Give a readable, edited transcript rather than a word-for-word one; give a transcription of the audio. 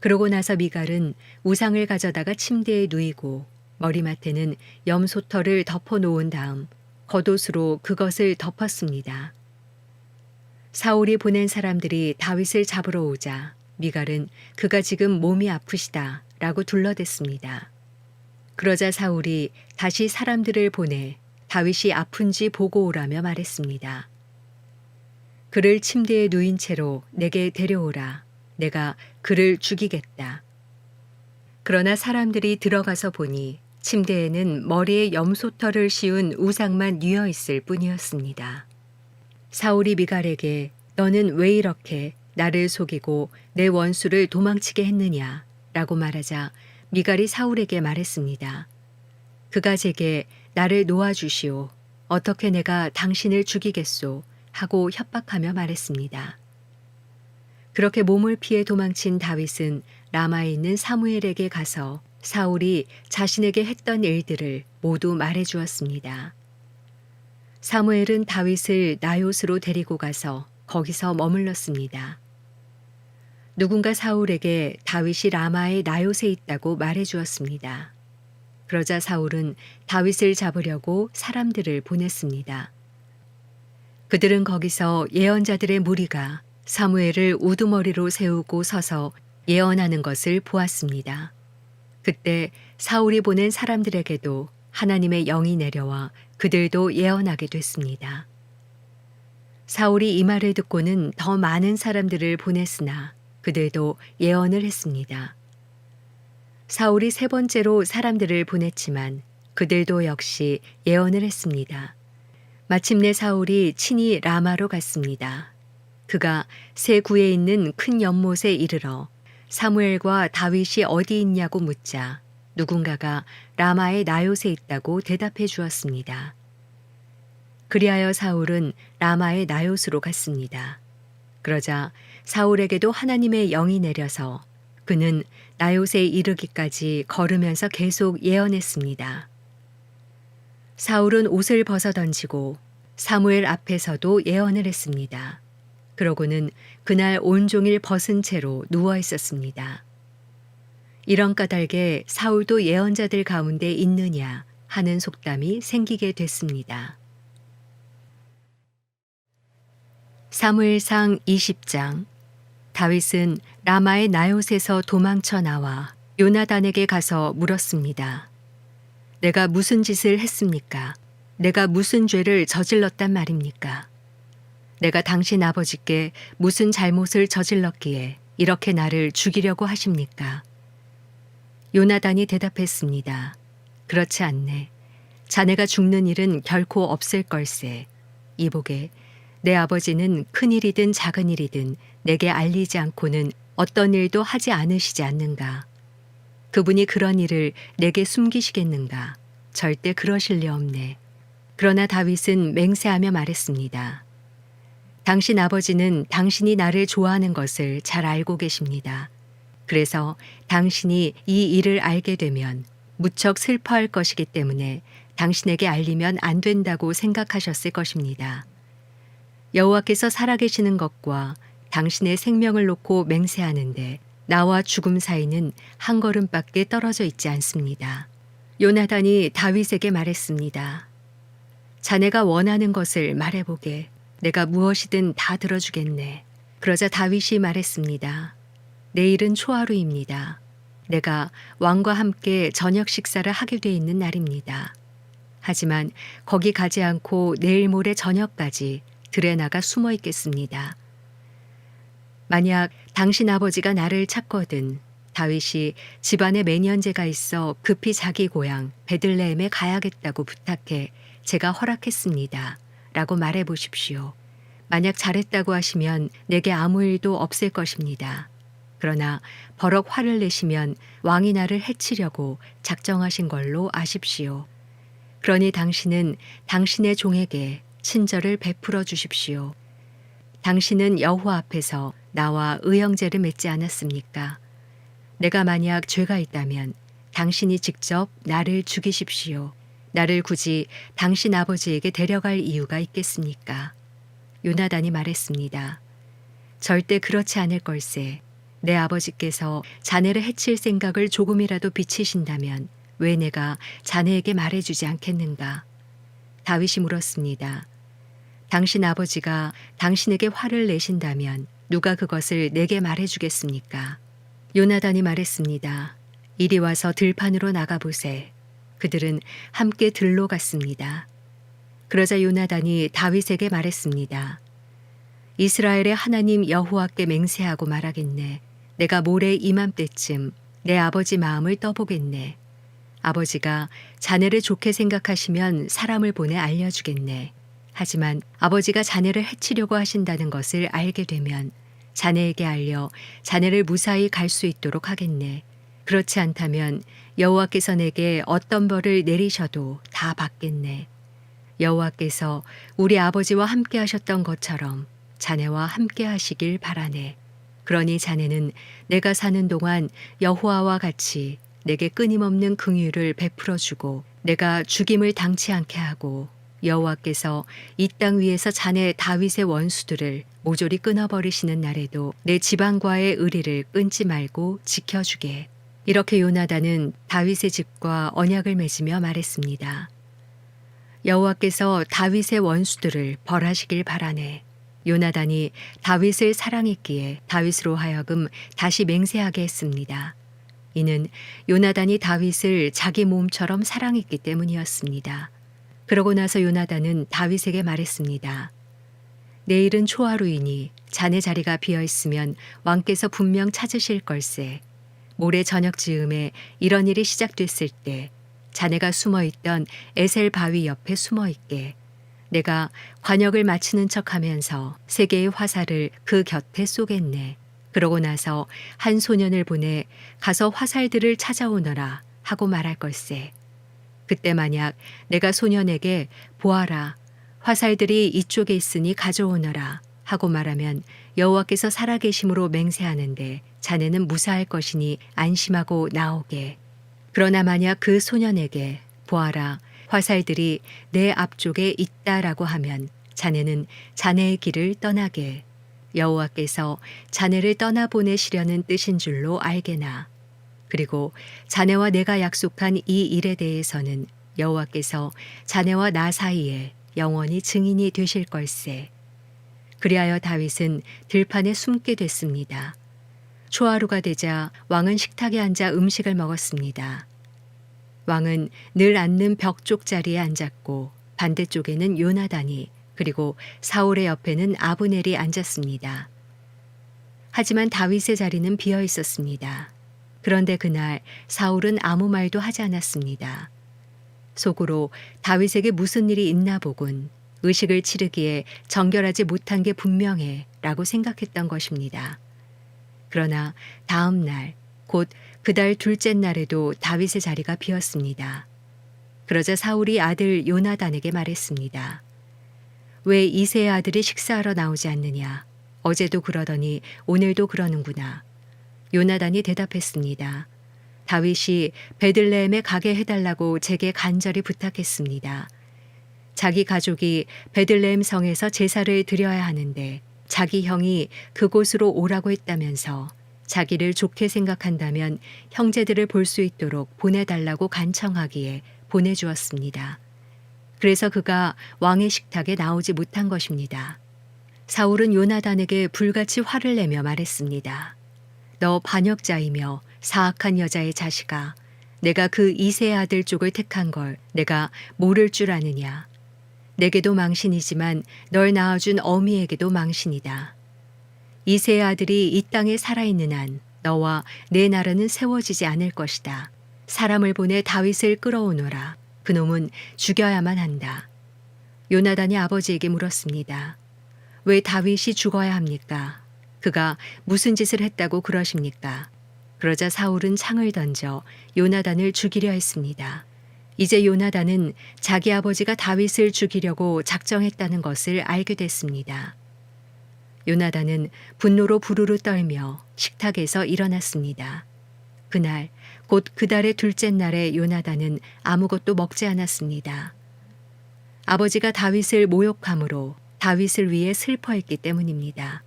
그러고 나서 미갈은 우상을 가져다가 침대에 누이고 머리맡에는 염소털을 덮어 놓은 다음 겉옷으로 그것을 덮었습니다. 사울이 보낸 사람들이 다윗을 잡으러 오자 미갈은 그가 지금 몸이 아프시다 라고 둘러댔습니다. 그러자 사울이 다시 사람들을 보내 다윗이 아픈지 보고 오라며 말했습니다. 그를 침대에 누인 채로 내게 데려오라. 내가 그를 죽이겠다. 그러나 사람들이 들어가서 보니 침대에는 머리에 염소털을 씌운 우상만 뉘어 있을 뿐이었습니다. 사울이 미갈에게 너는 왜 이렇게 나를 속이고 내 원수를 도망치게 했느냐 라고 말하자 미갈이 사울에게 말했습니다. 그가 제게 나를 놓아주시오. 어떻게 내가 당신을 죽이겠소 하고 협박하며 말했습니다. 그렇게 몸을 피해 도망친 다윗은 라마에 있는 사무엘에게 가서 사울이 자신에게 했던 일들을 모두 말해 주었습니다. 사무엘은 다윗을 나요스로 데리고 가서 거기서 머물렀습니다. 누군가 사울에게 다윗이 라마의 나요스에 있다고 말해 주었습니다. 그러자 사울은 다윗을 잡으려고 사람들을 보냈습니다. 그들은 거기서 예언자들의 무리가 사무엘을 우두머리로 세우고 서서 예언하는 것을 보았습니다. 그때 사울이 보낸 사람들에게도 하나님의 영이 내려와 그들도 예언하게 됐습니다. 사울이 이 말을 듣고는 더 많은 사람들을 보냈으나 그들도 예언을 했습니다. 사울이 세 번째로 사람들을 보냈지만 그들도 역시 예언을 했습니다. 마침내 사울이 친히 라마로 갔습니다. 그가 새 구에 있는 큰 연못에 이르러 사무엘과 다윗이 어디 있냐고 묻자 누군가가 라마의 나요스에 있다고 대답해 주었습니다. 그리하여 사울은 라마의 나요스로 갔습니다. 그러자 사울에게도 하나님의 영이 내려서 그는 나요스에 이르기까지 걸으면서 계속 예언했습니다. 사울은 옷을 벗어 던지고 사무엘 앞에서도 예언을 했습니다. 그러고는 그날 온종일 벗은 채로 누워 있었습니다. 이런 까닭에 사울도 예언자들 가운데 있느냐 하는 속담이 생기게 됐습니다. 사무엘상 20장. 다윗은 라마의 나요스에서 도망쳐 나와 요나단에게 가서 물었습니다. 내가 무슨 짓을 했습니까? 내가 무슨 죄를 저질렀단 말입니까? 내가 당신 아버지께 무슨 잘못을 저질렀기에 이렇게 나를 죽이려고 하십니까? 요나단이 대답했습니다. 그렇지 않네. 자네가 죽는 일은 결코 없을 걸세. 이보게 내 아버지는 큰 일이든 작은 일이든 내게 알리지 않고는 어떤 일도 하지 않으시지 않는가. 그분이 그런 일을 내게 숨기시겠는가. 절대 그러실 리 없네. 그러나 다윗은 맹세하며 말했습니다. 당신 아버지는 당신이 나를 좋아하는 것을 잘 알고 계십니다. 그래서 당신이 이 일을 알게 되면 무척 슬퍼할 것이기 때문에 당신에게 알리면 안 된다고 생각하셨을 것입니다. 여호와께서 살아계시는 것과 당신의 생명을 놓고 맹세하는데 나와 죽음 사이는 한 걸음밖에 떨어져 있지 않습니다. 요나단이 다윗에게 말했습니다. 자네가 원하는 것을 말해보게. 내가 무엇이든 다 들어주겠네. 그러자 다윗이 말했습니다. 내일은 초하루입니다. 내가 왕과 함께 저녁 식사를 하게 돼 있는 날입니다. 하지만 거기 가지 않고 내일 모레 저녁까지 들에 나가 숨어 있겠습니다. 만약 당신 아버지가 나를 찾거든 다윗이 집안에 매년제가 있어 급히 자기 고향 베들레헴에 가야겠다고 부탁해 제가 허락했습니다. 라고 말해 보십시오. 만약 잘했다고 하시면 내게 아무 일도 없을 것입니다. 그러나 버럭 화를 내시면 왕이 나를 해치려고 작정하신 걸로 아십시오. 그러니 당신은 당신의 종에게 친절을 베풀어 주십시오. 당신은 여호와 앞에서 나와 의형제를 맺지 않았습니까? 내가 만약 죄가 있다면 당신이 직접 나를 죽이십시오. 나를 굳이 당신 아버지에게 데려갈 이유가 있겠습니까? 요나단이 말했습니다. 절대 그렇지 않을 걸세. 내 아버지께서 자네를 해칠 생각을 조금이라도 비치신다면 왜 내가 자네에게 말해주지 않겠는가? 다윗이 물었습니다. 당신 아버지가 당신에게 화를 내신다면 누가 그것을 내게 말해주겠습니까? 요나단이 말했습니다. 이리 와서 들판으로 나가보세. 그들은 함께 들로 갔습니다. 그러자 요나단이 다윗에게 말했습니다. 이스라엘의 하나님 여호와께 맹세하고 말하겠네. 내가 모레 이맘때쯤 내 아버지 마음을 떠보겠네. 아버지가 자네를 좋게 생각하시면 사람을 보내 알려주겠네. 하지만 아버지가 자네를 해치려고 하신다는 것을 알게 되면 자네에게 알려 자네를 무사히 갈 수 있도록 하겠네. 그렇지 않다면 여호와께서 내게 어떤 벌을 내리셔도 다 받겠네. 여호와께서 우리 아버지와 함께 하셨던 것처럼 자네와 함께 하시길 바라네. 그러니 자네는 내가 사는 동안 여호와와 같이 내게 끊임없는 긍휼을 베풀어 주고 내가 죽임을 당치 않게 하고 여호와께서 이 땅 위에서 자네 다윗의 원수들을 모조리 끊어버리시는 날에도 내 지방과의 의리를 끊지 말고 지켜주게. 이렇게 요나단은 다윗의 집과 언약을 맺으며 말했습니다. 여호와께서 다윗의 원수들을 벌하시길 바라네. 요나단이 다윗을 사랑했기에 다윗으로 하여금 다시 맹세하게 했습니다. 이는 요나단이 다윗을 자기 몸처럼 사랑했기 때문이었습니다. 그러고 나서 요나단은 다윗에게 말했습니다. 내일은 초하루이니 자네 자리가 비어있으면 왕께서 분명 찾으실 걸세. 모레 저녁 즈음에 이런 일이 시작됐을 때 자네가 숨어있던 에셀 바위 옆에 숨어있게. 내가 관역을 맞추는 척하면서 세 개의 화살을 그 곁에 쏘겠네. 그러고 나서 한 소년을 보내 가서 화살들을 찾아오너라 하고 말할 걸세. 그때 만약 내가 소년에게 보아라, 화살들이 이쪽에 있으니 가져오너라 하고 말하면 여호와께서 살아계심으로 맹세하는데 자네는 무사할 것이니 안심하고 나오게. 그러나 만약 그 소년에게 보아라, 화살들이 내 앞쪽에 있다라고 하면 자네는 자네의 길을 떠나게. 여호와께서 자네를 떠나보내시려는 뜻인 줄로 알게나. 그리고 자네와 내가 약속한 이 일에 대해서는 여호와께서 자네와 나 사이에 영원히 증인이 되실 걸세. 그리하여 다윗은 들판에 숨게 됐습니다. 초하루가 되자 왕은 식탁에 앉아 음식을 먹었습니다. 왕은 늘 앉는 벽 쪽 자리에 앉았고 반대쪽에는 요나단이 그리고 사울의 옆에는 아브넬이 앉았습니다. 하지만 다윗의 자리는 비어 있었습니다. 그런데 그날 사울은 아무 말도 하지 않았습니다. 속으로 다윗에게 무슨 일이 있나 보군. 의식을 치르기에 정결하지 못한 게 분명해 라고 생각했던 것입니다. 그러나 다음 날, 곧 그달 둘째 날에도 다윗의 자리가 비었습니다. 그러자 사울이 아들 요나단에게 말했습니다. 왜 이새의 아들이 식사하러 나오지 않느냐? 어제도 그러더니 오늘도 그러는구나. 요나단이 대답했습니다. 다윗이 베들레헴에 가게 해달라고 제게 간절히 부탁했습니다. 자기 가족이 베들레헴 성에서 제사를 드려야 하는데 자기 형이 그곳으로 오라고 했다면서 자기를 좋게 생각한다면 형제들을 볼 수 있도록 보내달라고 간청하기에 보내주었습니다. 그래서 그가 왕의 식탁에 나오지 못한 것입니다. 사울은 요나단에게 불같이 화를 내며 말했습니다. 너 반역자이며 사악한 여자의 자식아, 내가 그 이새의 아들 쪽을 택한 걸 내가 모를 줄 아느냐. 내게도 망신이지만 널 낳아준 어미에게도 망신이다. 이새의 아들이 이 땅에 살아있는 한 너와 내 나라는 세워지지 않을 것이다. 사람을 보내 다윗을 끌어오너라. 그놈은 죽여야만 한다. 요나단이 아버지에게 물었습니다. 왜 다윗이 죽어야 합니까? 그가 무슨 짓을 했다고 그러십니까? 그러자 사울은 창을 던져 요나단을 죽이려 했습니다. 이제 요나단은 자기 아버지가 다윗을 죽이려고 작정했다는 것을 알게 됐습니다. 요나단은 분노로 부르르 떨며 식탁에서 일어났습니다. 그날 곧 그달의 둘째 날에 요나단은 아무것도 먹지 않았습니다. 아버지가 다윗을 모욕함으로 다윗을 위해 슬퍼했기 때문입니다.